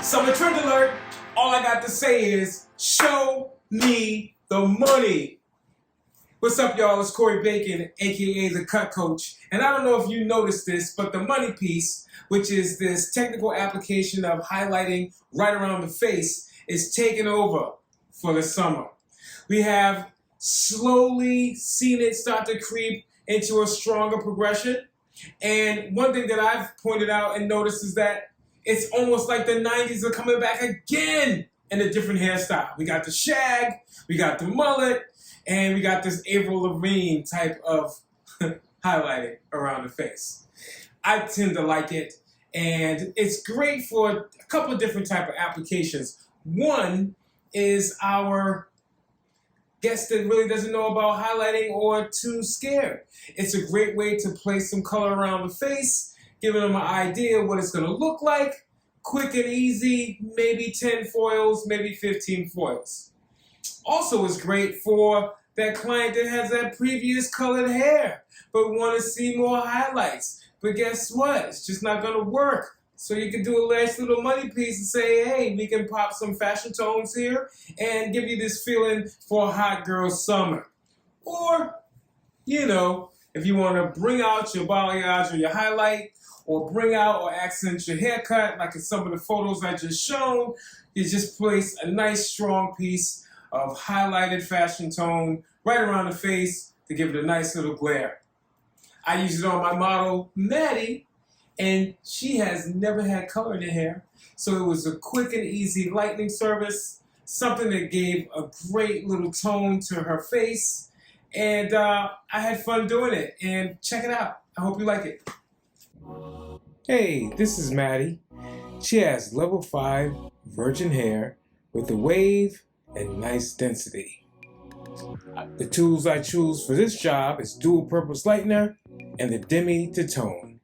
Summer trend alert. All I got to say is, show me the money. What's up, y'all? It's Corey Bakon, aka the Cut Coach. And I don't know if you noticed this, but the money piece, which is this technical application of highlighting right around the face, is taking over for the summer. We have slowly seen it start to creep into a stronger progression. And one thing that I've pointed out and noticed is that it's almost like the 90s are coming back again in a different hairstyle. We got the shag, we got the mullet, and we got this Avril Lavigne type of highlighting around the face. I tend to like it, and it's great for a couple of different type of applications. One is our guest that really doesn't know about highlighting or too scared. It's a great way to place some color around the face, giving them an idea of what it's going to look like. Quick and easy, maybe 10 foils, maybe 15 foils. Also, it's great for that client that has that previous colored hair but want to see more highlights. But guess what? It's just not going to work. So you can do a nice little money piece and say, hey, we can pop some fashion tones here and give you this feeling for a hot girl summer. Or, you know, if you want to bring out your balayage or your highlight, or bring out or accent your haircut, like in some of the photos I just shown, you just place a nice strong piece of highlighted fashion tone right around the face to give it a nice little glare. I use it on my model, Maddie, and she has never had color in her hair. So it was a quick and easy lightening service, something that gave a great little tone to her face. And I had fun doing it. And check it out. I hope you like it. Hey, this is Maddie. She has level 5 virgin hair with a wave and nice density. The tools I choose for this job is dual purpose lightener and the Demi to tone.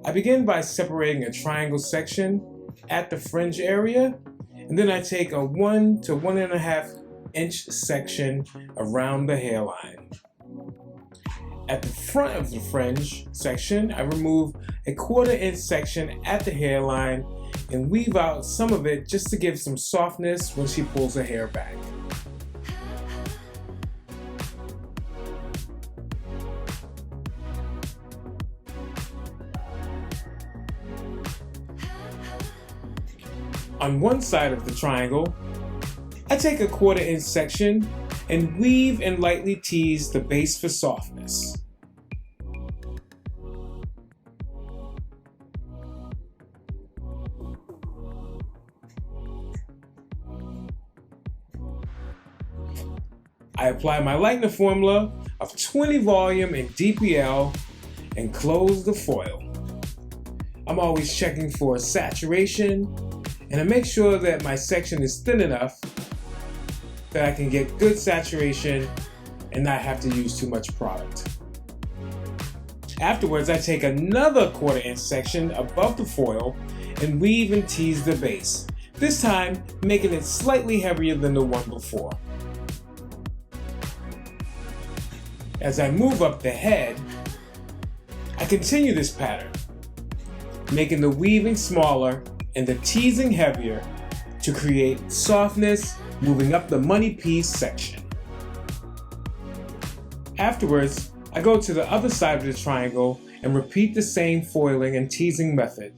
I begin by separating a triangle section at the fringe area, and then I take a 1 to 1.5 inch section around the hairline. At the front of the fringe section, I remove a 1/4 inch section at the hairline and weave out some of it just to give some softness when she pulls her hair back. On one side of the triangle, I take a 1/4 inch section and weave and lightly tease the base for softness. I apply my lightener formula of 20 volume and DPL and close the foil. I'm always checking for saturation, and I make sure that my section is thin enough that I can get good saturation and not have to use too much product. Afterwards, I take another 1/4 inch section above the foil and weave and tease the base, this time making it slightly heavier than the one before. As I move up the head, I continue this pattern, making the weaving smaller and the teasing heavier to create softness moving up the money piece section. Afterwards, I go to the other side of the triangle and repeat the same foiling and teasing method.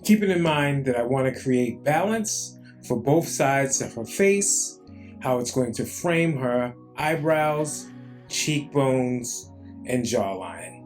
Keeping in mind that I want to create balance for both sides of her face, how it's going to frame her eyebrows, cheekbones, and jawline.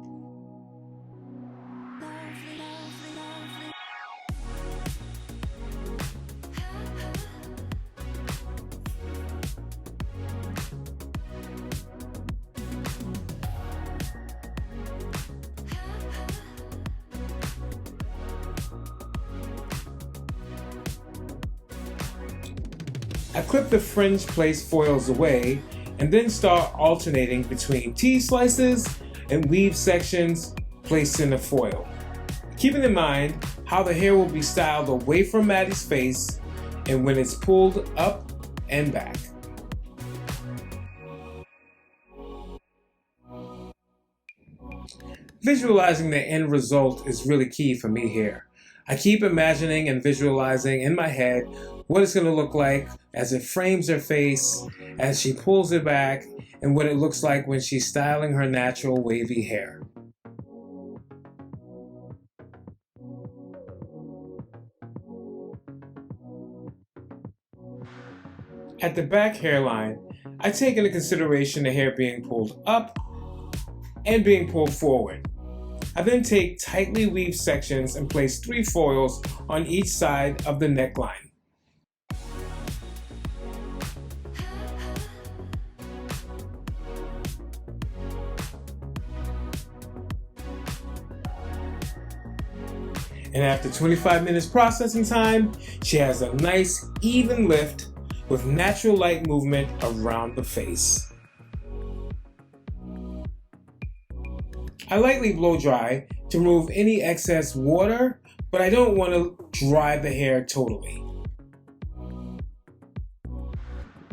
I clip the fringe place foils away and then start alternating between tease slices and weave sections placed in the foil, keeping in mind how the hair will be styled away from Maddie's face and when it's pulled up and back. Visualizing the end result is really key for me here. I keep imagining and visualizing in my head what it's going to look like as it frames her face, as she pulls it back, and what it looks like when she's styling her natural wavy hair. At the back hairline, I take into consideration the hair being pulled up and being pulled forward. I then take tightly weaved sections and place 3 foils on each side of the neckline. And after 25 minutes processing time, she has a nice even lift with natural light movement around the face. I lightly blow dry to remove any excess water, but I don't want to dry the hair totally.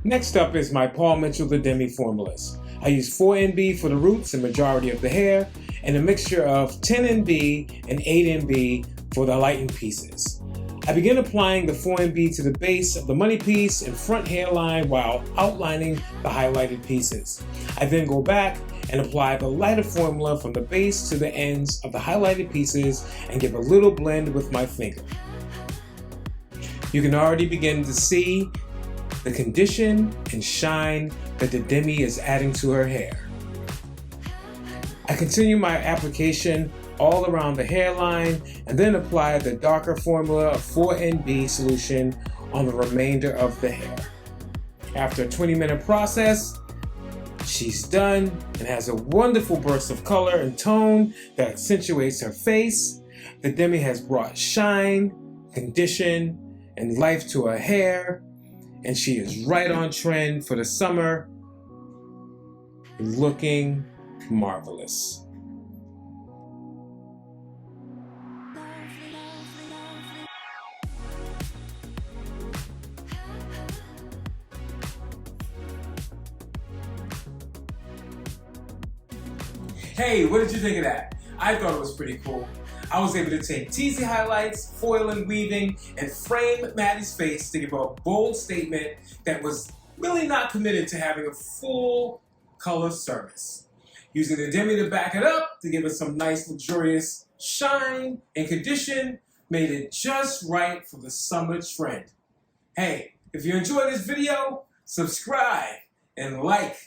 Next up is my Paul Mitchell the Demi formulas. I use 4NB for the roots and majority of the hair, and a mixture of 10NB and 8NB for the lightened pieces. I begin applying the 4NB to the base of the money piece and front hairline while outlining the highlighted pieces. I then go back and apply the lighter formula from the base to the ends of the highlighted pieces and give a little blend with my finger. You can already begin to see the condition and shine that the Demi is adding to her hair. I continue my application all around the hairline and then apply the darker formula of 4NB solution on the remainder of the hair. After a 20-minute process, she's done and has a wonderful burst of color and tone that accentuates her face. The Demi has brought shine, condition, and life to her hair, and she is right on trend for the summer, looking marvelous. Hey, what did you think of that? I thought it was pretty cool. I was able to take teasy highlights, foil and weaving, and frame Maddie's face to give a bold statement that was really not committed to having a full color service. Using the Demi to back it up to give it some nice luxurious shine and condition made it just right for the summer trend. Hey, if you enjoyed this video, subscribe and like.